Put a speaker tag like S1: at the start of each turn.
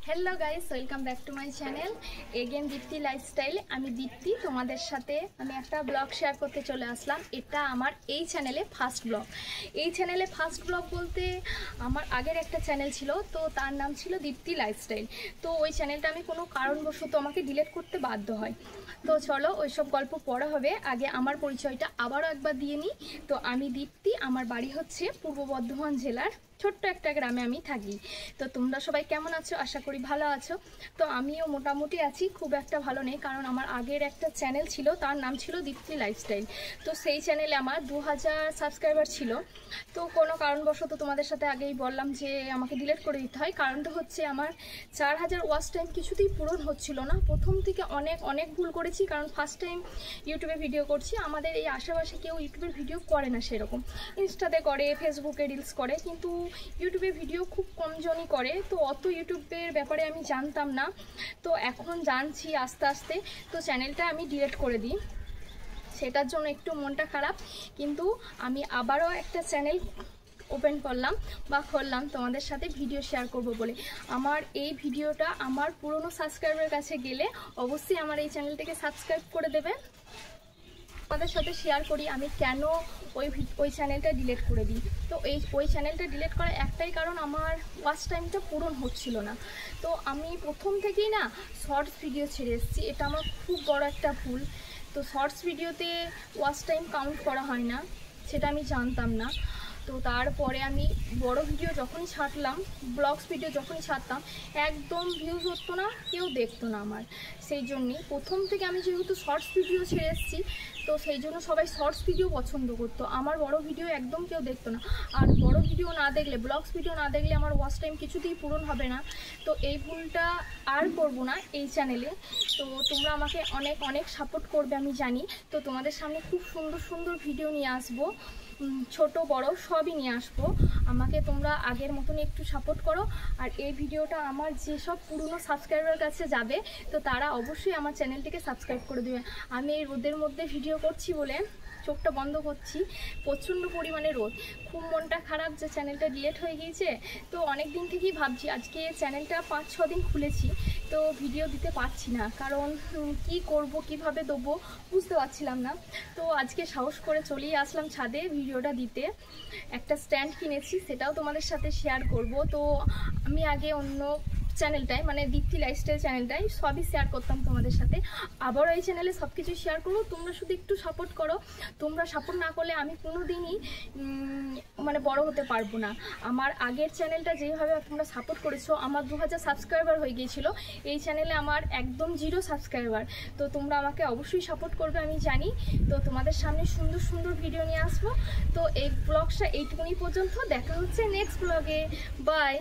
S1: Hello guys welcome back to my channel again Deepti lifestyle. आमी दीप्ति तुम्हारे साथे आमी एकटा ब्लग शेयर करते चले आसलाम। एटा आमार एई चैनेले फार्स्ट ब्लग। एई चैनेले फार्स्ट ब्लग बोलते आमार आगेर एकटा चैनल छिलो, तो तार नाम छिलो दीप्ति लाइफस्टाइल। तो ओई चैनलटा आमी कोनो कारणबशत आमाके डिलीट करते बाध्य हय। तो चलो ओई सब गल्प परे होबे, आगे आमार परिचयटा आबारो एकबार दिये निई। तो आमी दीप्ति, आमार बाड़ी हच्छे पूर्व बर्धमान जेलार छोट्ट एक ग्रामे आमी थाकी। तो तोमरा सबाई केमन आछो? आशा करी भालो आछो। तो आमिओ मोटामुटी आछि, खूब एकटा भालो नेই, कारण आमार आगेर एकटा चैनल छिलो, तार नाम छिलो दीप्ति लाइफस्टाइल। तो सेई चैनेले आमार 2000 सबस्क्राइबार छिलो। तो कोनो कारणबशत तोमादेर साथे आगेई बोललाम जे आमाके डिलीट करे दिते हय। कारणटा हच्छे आमार 4000 ওয়াচ টাইম কিছুতেই পূরণ হচ্ছিল না। প্রথম থেকে অনেক ভুল করেছি, কারণ ফার্স্ট টাইম ইউটিউবে ভিডিও করছি। আমাদের এই আশেপাশে কেউ ইউটিউবের ভিডিও করে না সেরকম, ইনস্টাতে করে, ফেসবুকে রিলস করে, কিন্তু ইউটিউবে ভিডিও খুব কম জনই করে। তো অত ইউটিউবের ব্যাপারে আমি জানতাম না, তো এখন জানছি আস্তে আস্তে। তো চ্যানেলটা আমি ডিলিট করে দিই, সেটার জন্য একটু মনটা খারাপ। কিন্তু আমি আবারও একটা চ্যানেল ওপেন করলাম বা খুললাম তোমাদের সাথে ভিডিও শেয়ার করব বলে। আমার এই ভিডিওটা আমার পুরনো সাবস্ক্রাইবারের কাছে গেলে অবশ্যই আমার এই চ্যানেলটাকে সাবস্ক্রাইব করে দেবে। তোমাদের সাথে শেয়ার করি আমি কেন ওই চ্যানেলটা ডিলিট করে দিই। তো ওই চ্যানেলটা ডিলিট করার একটাই কারণ, আমার ওয়াচ টাইমটা পূরণ হচ্ছিল না। তো আমি প্রথম থেকেই না শর্টস ভিডিও ছেড়ে এসেছি, এটা আমার খুব বড় একটা ভুল। তো শর্টস ভিডিওতে ওয়াচ টাইম কাউন্ট করা হয় না, সেটা আমি জানতাম না। তো তারপরে আমি বড় ভিডিও যখনই ছাড়লাম, ব্লগস ভিডিও যখনই ছাড়তাম, একদম ভিউজ হতো না, কেউ দেখতো না আমার। সেই জন্যই প্রথম থেকে আমি যেহেতু শর্টস ভিডিও ছেড়ে এসেছি, তো সেই জন্য সবাই শর্টস ভিডিও পছন্দ করতো, আমার বড় ভিডিও একদম কেউ দেখতো না। আর বড় ভিডিও না দেখলে, ব্লগস ভিডিও না দেখলে আমার ওয়াচ টাইম কিছুতেই পূরণ হবে না। তো এই ভুলটা আর করব না এই চ্যানেলে। তো তোমরা আমাকে অনেক সাপোর্ট করবে আমি জানি। তো তোমাদের সামনে খুব সুন্দর সুন্দর ভিডিও নিয়ে আসবো, ছোট বড় সবই নিয়ে আসবো। আমাকে তোমরা আগের মতনই একটু সাপোর্ট করো। আর এই ভিডিওটা আমার যেসব পুরনো সাবস্ক্রাইবার কাছে যাবে, তো তারা অবশ্যই আমার চ্যানেলটিকে সাবস্ক্রাইব করে দেবে। আমি এই রোদের মধ্যে ভিডিও করছি বলে চোখটা বন্ধ করছি, প্রচণ্ড পরিমাণে রোদ, খুব মনটা খারাপ যে চ্যানেলটা ডিলিট হয়ে গিয়েছে। তো অনেক দিন থেকেই ভাবছি, আজকে চ্যানেলটা 5-6 দিন খুলেছি, তো ভিডিও দিতে পারছি না, কারণ কি করব, কিভাবে দেবো বুঝতে পারছিলাম না। তো আজকে সাহস করে চলেই আসলাম ছাদে ভিডিওটা দিতে। একটা স্ট্যান্ড কিনেছি, সেটাও তোমাদের সাথে শেয়ার করব। তো আমি আগে অন্য চ্যানেলটাই, মানে দীপ্তি লাইফস্টাইল চ্যানেলটাই সবই শেয়ার করতাম তোমাদের সাথে, আবার এই চ্যানেলে সব কিছু শেয়ার করবো। তোমরা শুধু একটু সাপোর্ট করো। তোমরা সাপোর্ট না করলে আমি কোনো দিনই মানে বড় হতে পারবো না। আমার আগের চ্যানেলটা যেভাবে তোমরা সাপোর্ট করেছো, আমার 2000 সাবস্ক্রাইবার হয়ে গিয়েছিল, এই চ্যানেলে আমার একদম 0 সাবস্ক্রাইবার। তো তোমরা আমাকে অবশ্যই সাপোর্ট করবে আমি জানি। তো তোমাদের সামনে সুন্দর সুন্দর ভিডিও নিয়ে আসবো। তো এই ব্লগটা এইটুকুনি পর্যন্ত, দেখা হচ্ছে নেক্সট ব্লগে। বাই।